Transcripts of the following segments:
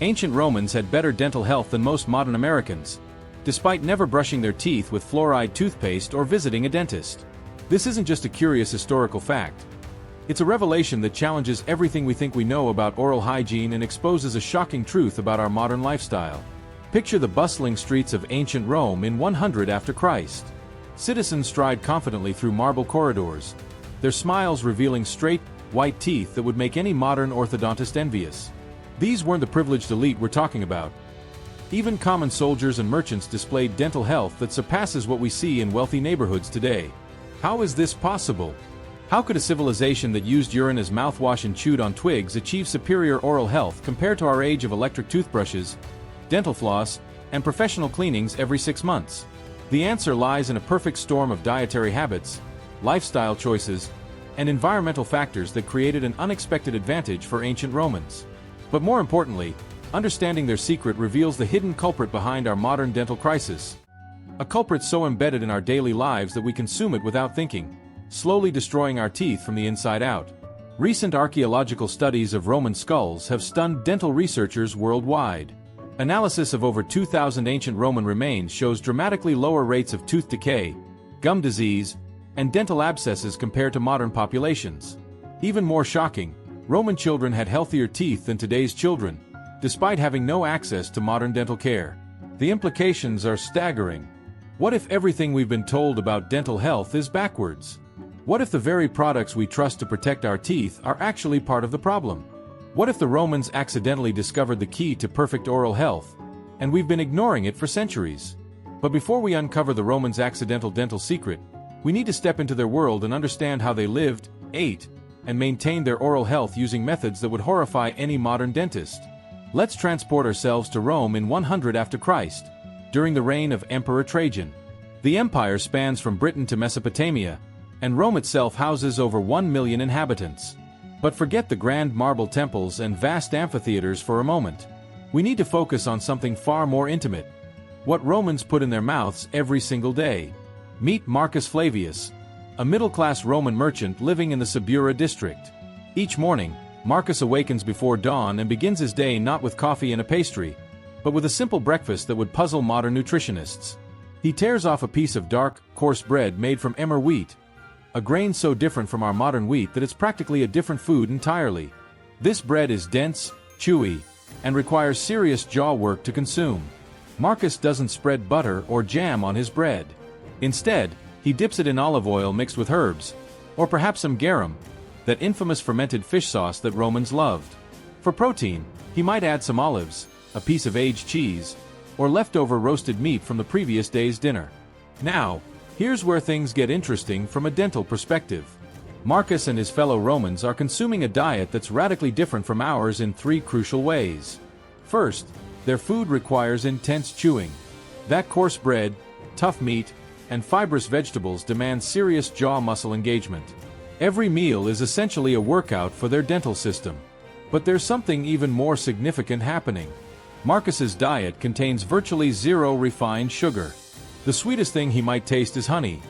Ancient Romans had better dental health than most modern Americans, despite never brushing their teeth with fluoride toothpaste or visiting a dentist. This isn't just a curious historical fact. It's a revelation that challenges everything we think we know about oral hygiene and exposes a shocking truth about our modern lifestyle. Picture the bustling streets of ancient Rome in 100 after Christ. Citizens stride confidently through marble corridors, their smiles revealing straight, white teeth that would make any modern orthodontist envious. These weren't the privileged elite we're talking about. Even common soldiers and merchants displayed dental health that surpasses what we see in wealthy neighborhoods today. How is this possible? How could a civilization that used urine as mouthwash and chewed on twigs achieve superior oral health compared to our age of electric toothbrushes, dental floss, and professional cleanings every 6 months? The answer lies in a perfect storm of dietary habits, lifestyle choices, and environmental factors that created an unexpected advantage for ancient Romans. But more importantly, understanding their secret reveals the hidden culprit behind our modern dental crisis. A culprit so embedded in our daily lives that we consume it without thinking, slowly destroying our teeth from the inside out. Recent archaeological studies of Roman skulls have stunned dental researchers worldwide. Analysis of over 2,000 ancient Roman remains shows dramatically lower rates of tooth decay, gum disease, and dental abscesses compared to modern populations. Even more shocking, Roman children had healthier teeth than today's children, despite having no access to modern dental care. The implications are staggering. What if everything we've been told about dental health is backwards? What if the very products we trust to protect our teeth are actually part of the problem? What if the Romans accidentally discovered the key to perfect oral health, and we've been ignoring it for centuries? But before we uncover the Romans' accidental dental secret, we need to step into their world and understand how they lived, ate, and maintained their oral health using methods that would horrify any modern dentist. Let's transport ourselves to Rome in 100 after Christ, during the reign of Emperor Trajan. The empire spans from Britain to Mesopotamia, and Rome itself houses over 1 million inhabitants. But forget the grand marble temples and vast amphitheaters for a moment. We need to focus on something far more intimate. What Romans put in their mouths every single day. Meet Marcus Flavius, a middle-class Roman merchant living in the Subura district. Each morning, Marcus awakens before dawn and begins his day not with coffee and a pastry, but with a simple breakfast that would puzzle modern nutritionists. He tears off a piece of dark, coarse bread made from emmer wheat, a grain so different from our modern wheat that it's practically a different food entirely. This bread is dense, chewy, and requires serious jaw work to consume. Marcus doesn't spread butter or jam on his bread. Instead, he dips it in olive oil mixed with herbs, or perhaps some garum, that infamous fermented fish sauce that Romans loved. For protein, he might add some olives, a piece of aged cheese, or leftover roasted meat from the previous day's dinner. Now, here's where things get interesting from a dental perspective. Marcus and his fellow Romans are consuming a diet that's radically different from ours in 3 crucial ways. First, their food requires intense chewing. That coarse bread, tough meat, and fibrous vegetables demand serious jaw muscle engagement. Every meal is essentially a workout for their dental system. But there's something even more significant happening. Marcus's diet contains virtually zero refined sugar. The sweetest thing he might taste is honey,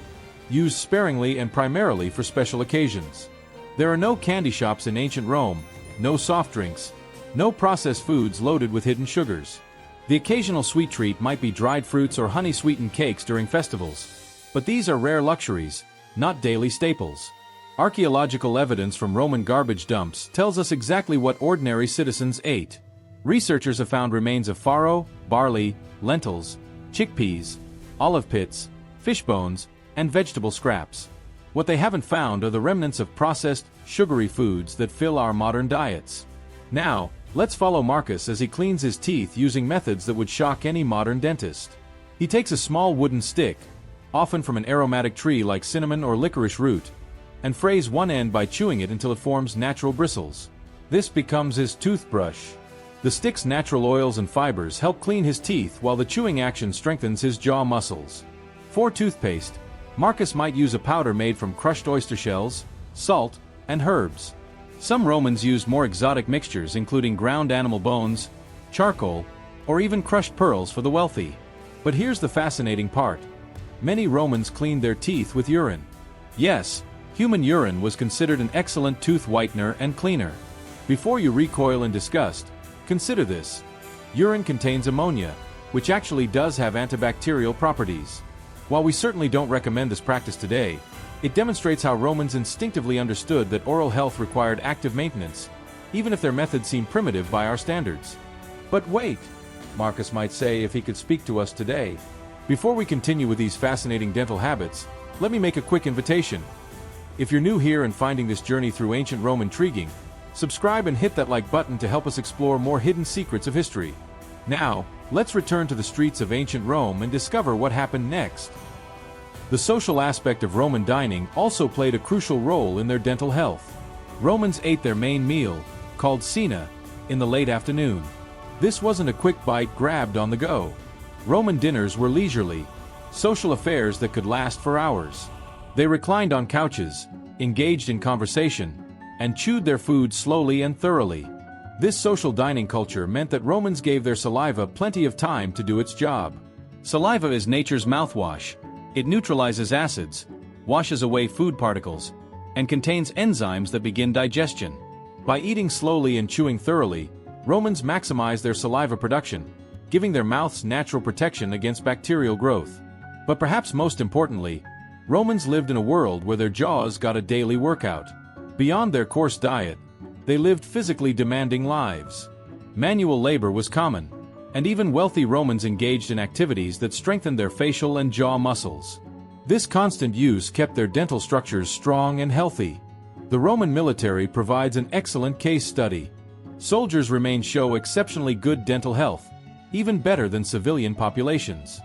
used sparingly and primarily for special occasions. There are no candy shops in ancient Rome, no soft drinks, no processed foods loaded with hidden sugars. The occasional sweet treat might be dried fruits or honey-sweetened cakes during festivals, but these are rare luxuries, not daily staples. Archaeological evidence from Roman garbage dumps tells us exactly what ordinary citizens ate. Researchers have found remains of farro, barley, lentils, chickpeas, olive pits, fish bones, and vegetable scraps. What they haven't found are the remnants of processed, sugary foods that fill our modern diets. Now, let's follow Marcus as he cleans his teeth using methods that would shock any modern dentist. He takes a small wooden stick, often from an aromatic tree like cinnamon or licorice root, and frays one end by chewing it until it forms natural bristles. This becomes his toothbrush. The stick's natural oils and fibers help clean his teeth while the chewing action strengthens his jaw muscles. For toothpaste, Marcus might use a powder made from crushed oyster shells, salt, and herbs. Some Romans used more exotic mixtures including ground animal bones, charcoal, or even crushed pearls for the wealthy. But here's the fascinating part. Many Romans cleaned their teeth with urine. Yes, human urine was considered an excellent tooth whitener and cleaner. Before you recoil in disgust, consider this. Urine contains ammonia, which actually does have antibacterial properties. While we certainly don't recommend this practice today, it demonstrates how Romans instinctively understood that oral health required active maintenance, even if their methods seem primitive by our standards. But wait, Marcus might say if he could speak to us today. Before we continue with these fascinating dental habits, let me make a quick invitation. If you're new here and finding this journey through ancient Rome intriguing, subscribe and hit that like button to help us explore more hidden secrets of history. Now, let's return to the streets of ancient Rome and discover what happened next. The social aspect of Roman dining also played a crucial role in their dental health. Romans ate their main meal, called cena, in the late afternoon. This wasn't a quick bite grabbed on the go. Roman dinners were leisurely, social affairs that could last for hours. They reclined on couches, engaged in conversation, and chewed their food slowly and thoroughly. This social dining culture meant that Romans gave their saliva plenty of time to do its job. Saliva is nature's mouthwash. It neutralizes acids, washes away food particles, and contains enzymes that begin digestion. By eating slowly and chewing thoroughly, Romans maximized their saliva production, giving their mouths natural protection against bacterial growth. But perhaps most importantly, Romans lived in a world where their jaws got a daily workout. Beyond their coarse diet, they lived physically demanding lives. Manual labor was common, and even wealthy Romans engaged in activities that strengthened their facial and jaw muscles. This constant use kept their dental structures strong and healthy. The Roman military provides an excellent case study. Soldiers show exceptionally good dental health, even better than civilian populations.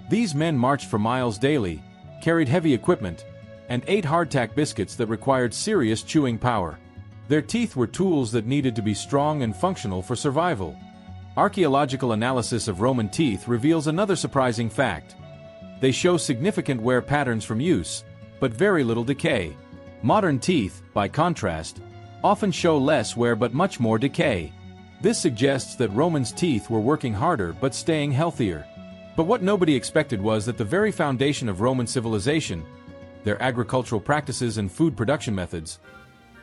These men marched for miles daily, carried heavy equipment, and ate hardtack biscuits that required serious chewing power. Their teeth were tools that needed to be strong and functional for survival. Archaeological analysis of Roman teeth reveals another surprising fact. They show significant wear patterns from use, but very little decay. Modern teeth, by contrast, often show less wear but much more decay. This suggests that Romans' teeth were working harder but staying healthier. But what nobody expected was that the very foundation of Roman civilization, their agricultural practices and food production methods,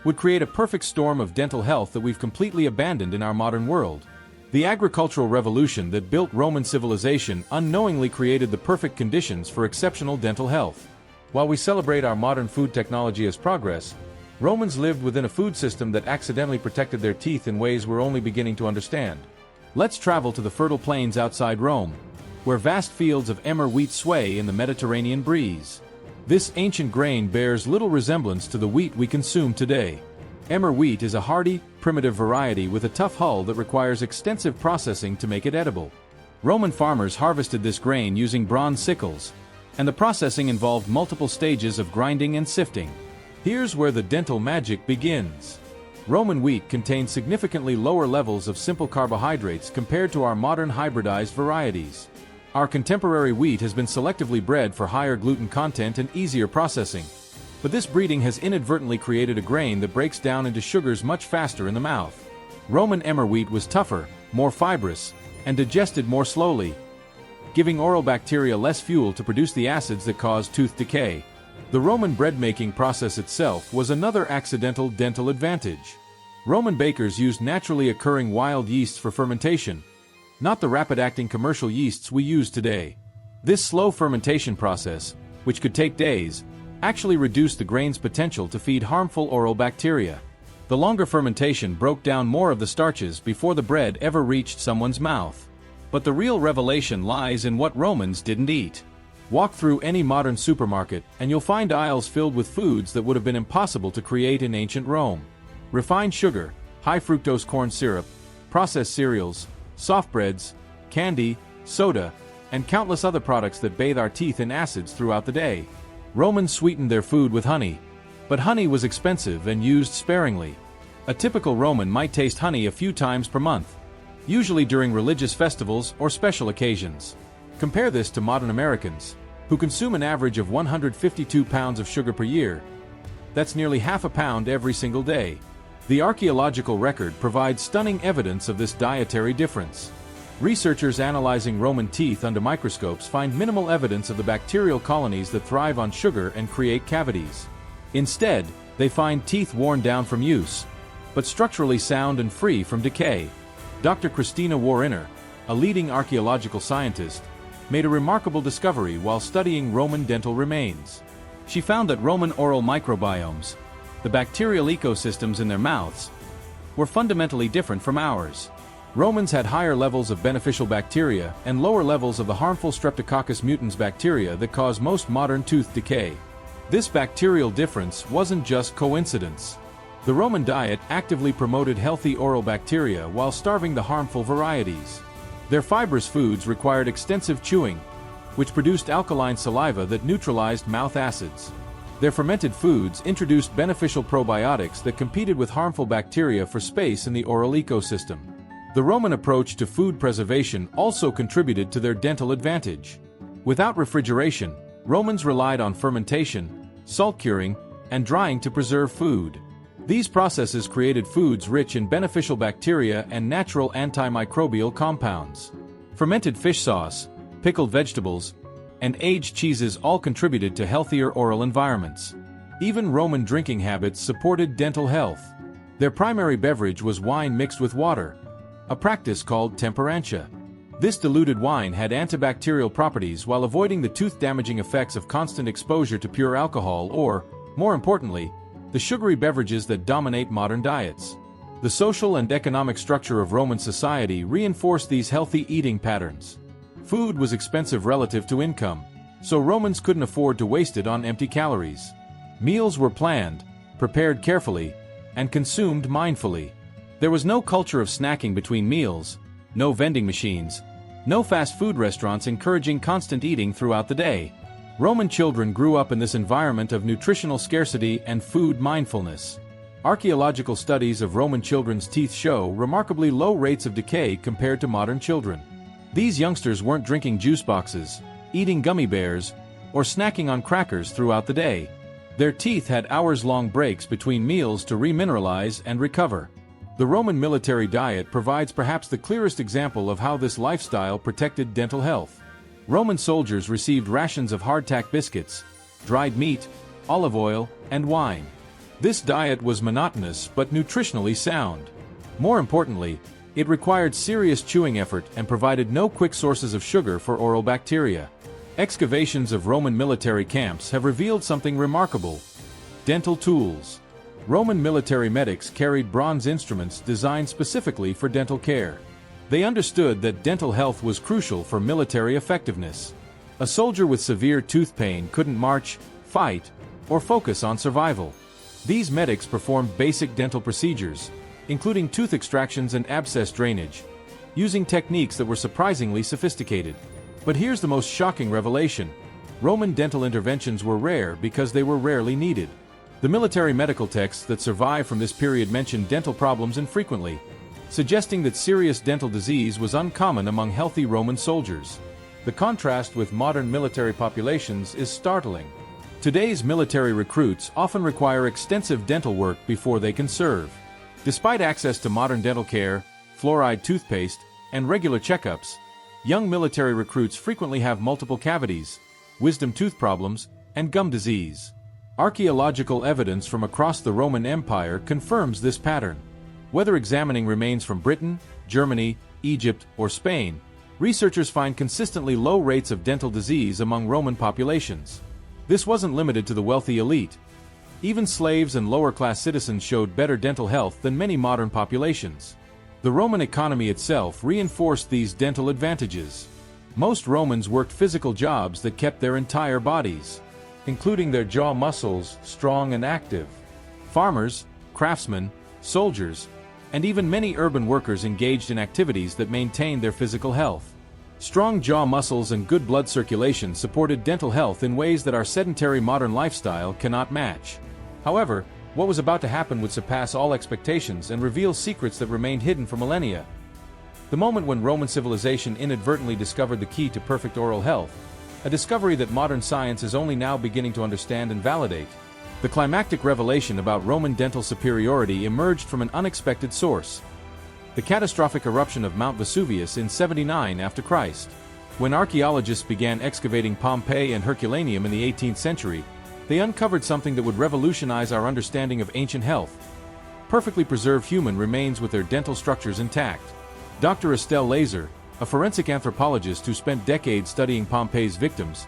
would create a perfect storm of dental health that we've completely abandoned in our modern world. The agricultural revolution that built Roman civilization unknowingly created the perfect conditions for exceptional dental health. While we celebrate our modern food technology as progress, Romans lived within a food system that accidentally protected their teeth in ways we're only beginning to understand. Let's travel to the fertile plains outside Rome, where vast fields of emmer wheat sway in the Mediterranean breeze. This ancient grain bears little resemblance to the wheat we consume today. Emmer wheat is a hardy, primitive variety with a tough hull that requires extensive processing to make it edible. Roman farmers harvested this grain using bronze sickles, and the processing involved multiple stages of grinding and sifting. Here's where the dental magic begins. Roman wheat contained significantly lower levels of simple carbohydrates compared to our modern hybridized varieties. Our contemporary wheat has been selectively bred for higher gluten content and easier processing. But this breeding has inadvertently created a grain that breaks down into sugars much faster in the mouth. Roman emmer wheat was tougher, more fibrous, and digested more slowly, giving oral bacteria less fuel to produce the acids that cause tooth decay. The Roman bread-making process itself was another accidental dental advantage. Roman bakers used naturally occurring wild yeasts for fermentation, not the rapid-acting commercial yeasts we use today. This slow fermentation process, which could take days, actually reduced the grain's potential to feed harmful oral bacteria. The longer fermentation broke down more of the starches before the bread ever reached someone's mouth. But the real revelation lies in what Romans didn't eat. Walk through any modern supermarket and you'll find aisles filled with foods that would have been impossible to create in ancient Rome. Refined sugar, high-fructose corn syrup, processed cereals, soft breads, candy, soda, and countless other products that bathe our teeth in acids throughout the day. Romans sweetened their food with honey, but honey was expensive and used sparingly. A typical Roman might taste honey a few times per month, usually during religious festivals or special occasions. Compare this to modern Americans, who consume an average of 152 pounds of sugar per year. That's nearly half a pound every single day. The archaeological record provides stunning evidence of this dietary difference. Researchers analyzing Roman teeth under microscopes find minimal evidence of the bacterial colonies that thrive on sugar and create cavities. Instead, they find teeth worn down from use, but structurally sound and free from decay. Dr. Christina Wariner, a leading archaeological scientist, made a remarkable discovery while studying Roman dental remains. She found that Roman oral microbiomes, the bacterial ecosystems in their mouths, were fundamentally different from ours. Romans had higher levels of beneficial bacteria and lower levels of the harmful Streptococcus mutans bacteria that cause most modern tooth decay. This bacterial difference wasn't just coincidence. The Roman diet actively promoted healthy oral bacteria while starving the harmful varieties. Their fibrous foods required extensive chewing, which produced alkaline saliva that neutralized mouth acids. Their fermented foods introduced beneficial probiotics that competed with harmful bacteria for space in the oral ecosystem. The Roman approach to food preservation also contributed to their dental advantage. Without refrigeration, Romans relied on fermentation, salt curing, and drying to preserve food. These processes created foods rich in beneficial bacteria and natural antimicrobial compounds. Fermented fish sauce, pickled vegetables, and aged cheeses all contributed to healthier oral environments. Even Roman drinking habits supported dental health. Their primary beverage was wine mixed with water, a practice called temperantia. This diluted wine had antibacterial properties while avoiding the tooth-damaging effects of constant exposure to pure alcohol or, more importantly, the sugary beverages that dominate modern diets. The social and economic structure of Roman society reinforced these healthy eating patterns. Food was expensive relative to income, so Romans couldn't afford to waste it on empty calories. Meals were planned, prepared carefully, and consumed mindfully. There was no culture of snacking between meals, no vending machines, no fast food restaurants encouraging constant eating throughout the day. Roman children grew up in this environment of nutritional scarcity and food mindfulness. Archaeological studies of Roman children's teeth show remarkably low rates of decay compared to modern children. These youngsters weren't drinking juice boxes, eating gummy bears, or snacking on crackers throughout the day. Their teeth had hours-long breaks between meals to remineralize and recover. The Roman military diet provides perhaps the clearest example of how this lifestyle protected dental health. Roman soldiers received rations of hardtack biscuits, dried meat, olive oil, and wine. This diet was monotonous but nutritionally sound. More importantly, it required serious chewing effort and provided no quick sources of sugar for oral bacteria. Excavations of Roman military camps have revealed something remarkable: dental tools. Roman military medics carried bronze instruments designed specifically for dental care. They understood that dental health was crucial for military effectiveness. A soldier with severe tooth pain couldn't march, fight, or focus on survival. These medics performed basic dental procedures, including tooth extractions and abscess drainage, using techniques that were surprisingly sophisticated. But here's the most shocking revelation: Roman dental interventions were rare because they were rarely needed. The military medical texts that survive from this period mention dental problems infrequently, suggesting that serious dental disease was uncommon among healthy Roman soldiers. The contrast with modern military populations is startling. Today's military recruits often require extensive dental work before they can serve. Despite access to modern dental care, fluoride toothpaste, and regular checkups, young military recruits frequently have multiple cavities, wisdom tooth problems, and gum disease. Archaeological evidence from across the Roman Empire confirms this pattern. Whether examining remains from Britain, Germany, Egypt, or Spain, researchers find consistently low rates of dental disease among Roman populations. This wasn't limited to the wealthy elite. Even slaves and lower-class citizens showed better dental health than many modern populations. The Roman economy itself reinforced these dental advantages. Most Romans worked physical jobs that kept their entire bodies, including their jaw muscles, strong and active. Farmers, craftsmen, soldiers, and even many urban workers engaged in activities that maintained their physical health. Strong jaw muscles and good blood circulation supported dental health in ways that our sedentary modern lifestyle cannot match. However, what was about to happen would surpass all expectations and reveal secrets that remained hidden for millennia. The moment when Roman civilization inadvertently discovered the key to perfect oral health, a discovery that modern science is only now beginning to understand and validate. The climactic revelation about Roman dental superiority emerged from an unexpected source: the catastrophic eruption of Mount Vesuvius in 79 after Christ. When archaeologists began excavating Pompeii and Herculaneum in the 18th century, they uncovered something that would revolutionize our understanding of ancient health: perfectly preserved human remains with their dental structures intact. Dr. Estelle Laser, a forensic anthropologist who spent decades studying Pompeii's victims,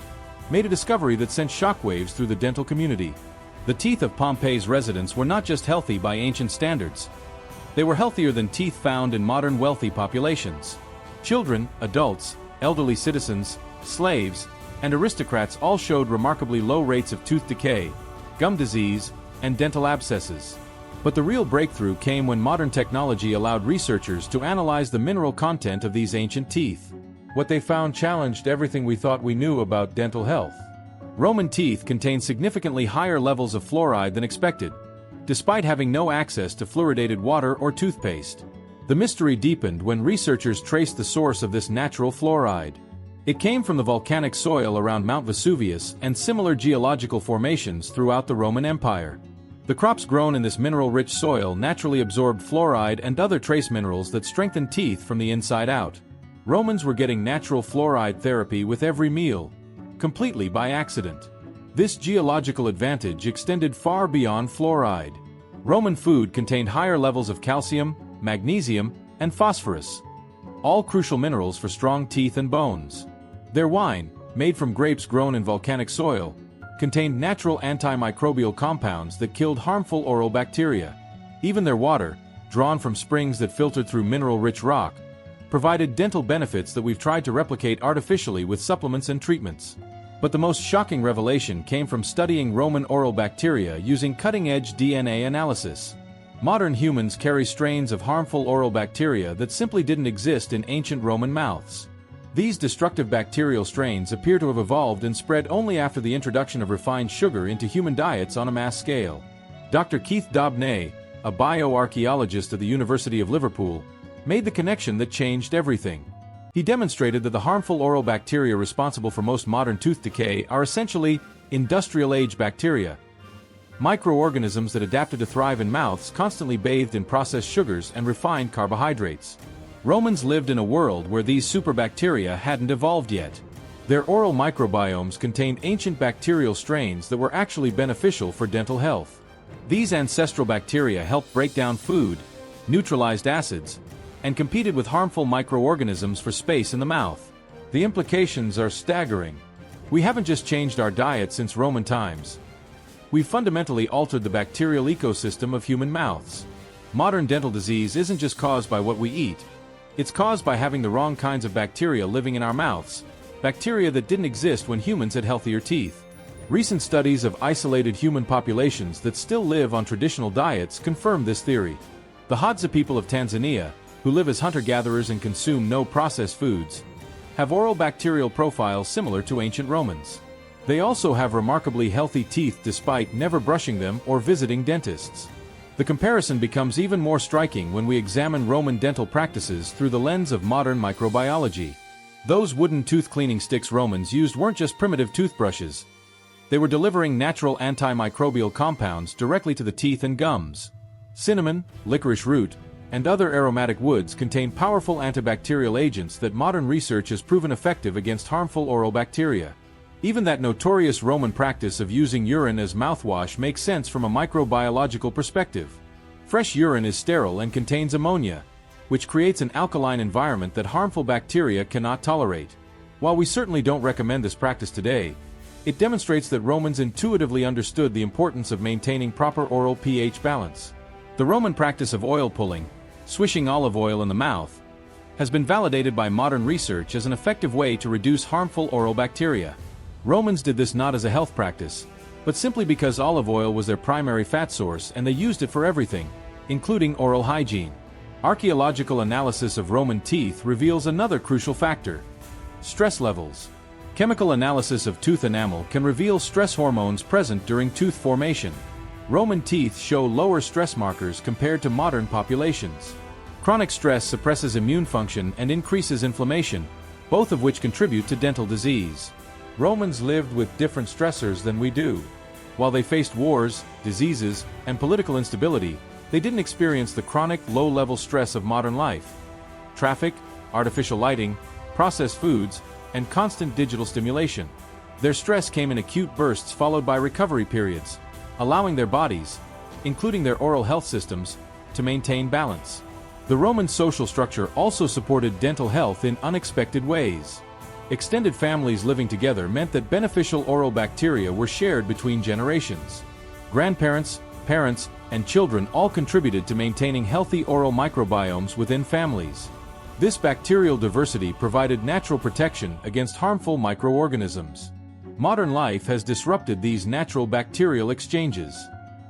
made a discovery that sent shockwaves through the dental community. The teeth of Pompeii's residents were not just healthy by ancient standards. They were healthier than teeth found in modern wealthy populations. Children, adults, elderly citizens, slaves, and aristocrats all showed remarkably low rates of tooth decay, gum disease, and dental abscesses. But the real breakthrough came when modern technology allowed researchers to analyze the mineral content of these ancient teeth. What they found challenged everything we thought we knew about dental health. Roman teeth contained significantly higher levels of fluoride than expected, despite having no access to fluoridated water or toothpaste. The mystery deepened when researchers traced the source of this natural fluoride. It came from the volcanic soil around Mount Vesuvius and similar geological formations throughout the Roman Empire. The crops grown in this mineral-rich soil naturally absorbed fluoride and other trace minerals that strengthen teeth from the inside out. Romans were getting natural fluoride therapy with every meal, completely by accident. This geological advantage extended far beyond fluoride. Roman food contained higher levels of calcium, magnesium, and phosphorus, all crucial minerals for strong teeth and bones. Their wine, made from grapes grown in volcanic soil, contained natural antimicrobial compounds that killed harmful oral bacteria. Even their water, drawn from springs that filtered through mineral-rich rock, provided dental benefits that we've tried to replicate artificially with supplements and treatments. But the most shocking revelation came from studying Roman oral bacteria using cutting-edge DNA analysis. Modern humans carry strains of harmful oral bacteria that simply didn't exist in ancient Roman mouths. These destructive bacterial strains appear to have evolved and spread only after the introduction of refined sugar into human diets on a mass scale. Dr. Keith Dobney, a bioarchaeologist at the University of Liverpool, made the connection that changed everything. He demonstrated that the harmful oral bacteria responsible for most modern tooth decay are essentially industrial-age bacteria, microorganisms that adapted to thrive in mouths constantly bathed in processed sugars and refined carbohydrates. Romans lived in a world where these superbacteria hadn't evolved yet. Their oral microbiomes contained ancient bacterial strains that were actually beneficial for dental health. These ancestral bacteria helped break down food, neutralized acids, and competed with harmful microorganisms for space in the mouth. The implications are staggering. We haven't just changed our diet since Roman times. We've fundamentally altered the bacterial ecosystem of human mouths. Modern dental disease isn't just caused by what we eat. It's caused by having the wrong kinds of bacteria living in our mouths, bacteria that didn't exist when humans had healthier teeth. Recent studies of isolated human populations that still live on traditional diets confirm this theory. The Hadza people of Tanzania, who live as hunter-gatherers and consume no processed foods, have oral bacterial profiles similar to ancient Romans. They also have remarkably healthy teeth despite never brushing them or visiting dentists. The comparison becomes even more striking when we examine Roman dental practices through the lens of modern microbiology. Those wooden tooth-cleaning sticks Romans used weren't just primitive toothbrushes. They were delivering natural antimicrobial compounds directly to the teeth and gums. Cinnamon, licorice root, and other aromatic woods contain powerful antibacterial agents that modern research has proven effective against harmful oral bacteria. Even that notorious Roman practice of using urine as mouthwash makes sense from a microbiological perspective. Fresh urine is sterile and contains ammonia, which creates an alkaline environment that harmful bacteria cannot tolerate. While we certainly don't recommend this practice today, it demonstrates that Romans intuitively understood the importance of maintaining proper oral pH balance. The Roman practice of oil pulling, swishing olive oil in the mouth, has been validated by modern research as an effective way to reduce harmful oral bacteria. Romans did this not as a health practice, but simply because olive oil was their primary fat source and they used it for everything, including oral hygiene. Archaeological analysis of Roman teeth reveals another crucial factor: stress levels. Chemical analysis of tooth enamel can reveal stress hormones present during tooth formation. Roman teeth show lower stress markers compared to modern populations. Chronic stress suppresses immune function and increases inflammation, both of which contribute to dental disease. Romans lived with different stressors than we do. While they faced wars, diseases, and political instability, they didn't experience the chronic, low-level stress of modern life. Traffic, artificial lighting, processed foods, and constant digital stimulation. Their stress came in acute bursts followed by recovery periods, allowing their bodies, including their oral health systems, to maintain balance. The Roman social structure also supported dental health in unexpected ways. Extended families living together meant that beneficial oral bacteria were shared between generations. Grandparents, parents, and children all contributed to maintaining healthy oral microbiomes within families. This bacterial diversity provided natural protection against harmful microorganisms. Modern life has disrupted these natural bacterial exchanges.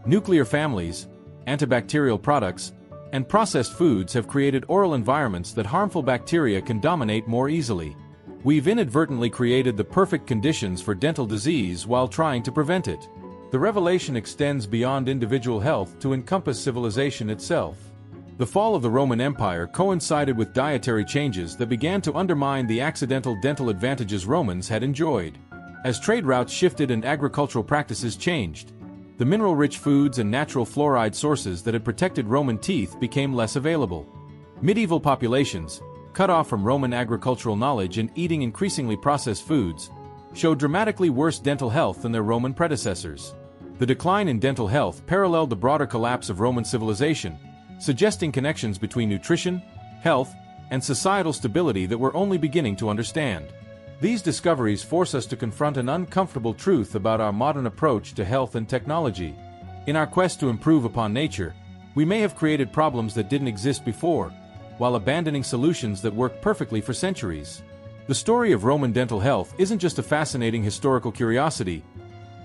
Nuclear families, antibacterial products, and processed foods have created oral environments that harmful bacteria can dominate more easily. We've inadvertently created the perfect conditions for dental disease while trying to prevent it. The revelation extends beyond individual health to encompass civilization itself. The fall of the Roman Empire coincided with dietary changes that began to undermine the accidental dental advantages Romans had enjoyed. As trade routes shifted and agricultural practices changed, the mineral-rich foods and natural fluoride sources that had protected Roman teeth became less available. Medieval populations, cut off from Roman agricultural knowledge and eating increasingly processed foods, showed dramatically worse dental health than their Roman predecessors. The decline in dental health paralleled the broader collapse of Roman civilization, suggesting connections between nutrition, health, and societal stability that we're only beginning to understand. These discoveries force us to confront an uncomfortable truth about our modern approach to health and technology. In our quest to improve upon nature, we may have created problems that didn't exist before, while abandoning solutions that worked perfectly for centuries. The story of Roman dental health isn't just a fascinating historical curiosity,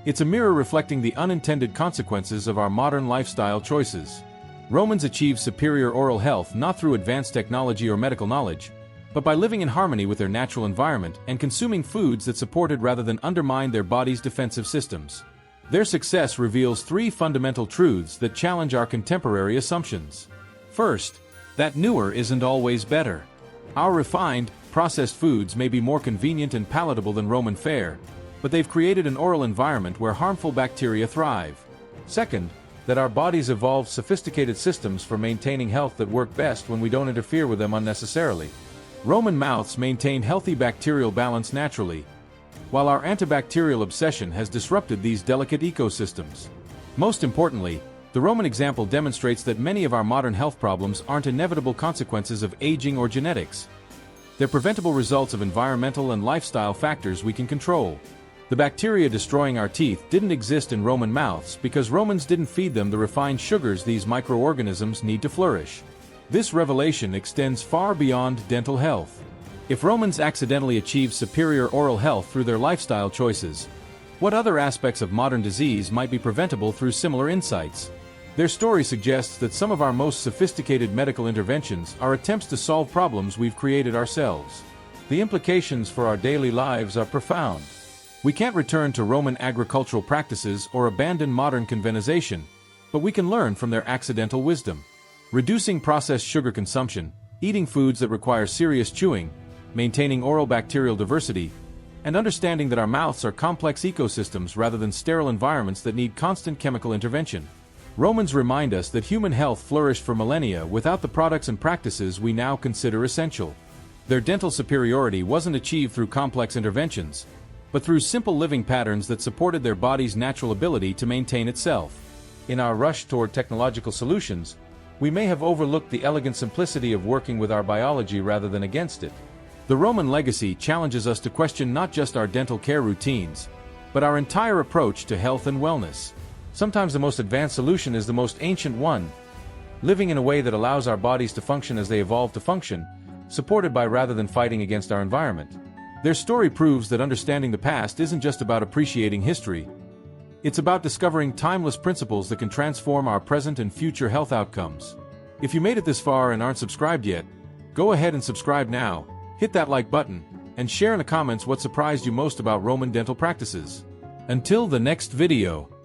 it's a mirror reflecting the unintended consequences of our modern lifestyle choices. Romans achieved superior oral health not through advanced technology or medical knowledge, but by living in harmony with their natural environment and consuming foods that supported rather than undermined their body's defensive systems. Their success reveals three fundamental truths that challenge our contemporary assumptions. First, that newer isn't always better. Our refined, processed foods may be more convenient and palatable than Roman fare, but they've created an oral environment where harmful bacteria thrive. Second, that our bodies evolved sophisticated systems for maintaining health that work best when we don't interfere with them unnecessarily. Roman mouths maintained healthy bacterial balance naturally, while our antibacterial obsession has disrupted these delicate ecosystems. Most importantly, the Roman example demonstrates that many of our modern health problems aren't inevitable consequences of aging or genetics. They're preventable results of environmental and lifestyle factors we can control. The bacteria destroying our teeth didn't exist in Roman mouths because Romans didn't feed them the refined sugars these microorganisms need to flourish. This revelation extends far beyond dental health. If Romans accidentally achieved superior oral health through their lifestyle choices, what other aspects of modern disease might be preventable through similar insights? Their story suggests that some of our most sophisticated medical interventions are attempts to solve problems we've created ourselves. The implications for our daily lives are profound. We can't return to Roman agricultural practices or abandon modern convenization, but we can learn from their accidental wisdom. Reducing processed sugar consumption, eating foods that require serious chewing, maintaining oral bacterial diversity, and understanding that our mouths are complex ecosystems rather than sterile environments that need constant chemical intervention. Romans remind us that human health flourished for millennia without the products and practices we now consider essential. Their dental superiority wasn't achieved through complex interventions, but through simple living patterns that supported their body's natural ability to maintain itself. In our rush toward technological solutions, we may have overlooked the elegant simplicity of working with our biology rather than against it. The Roman legacy challenges us to question not just our dental care routines, but our entire approach to health and wellness. Sometimes the most advanced solution is the most ancient one, living in a way that allows our bodies to function as they evolved to function, supported by rather than fighting against our environment. Their story proves that understanding the past isn't just about appreciating history. It's about discovering timeless principles that can transform our present and future health outcomes. If you made it this far and aren't subscribed yet, go ahead and subscribe now, hit that like button, and share in the comments what surprised you most about Roman dental practices. Until the next video.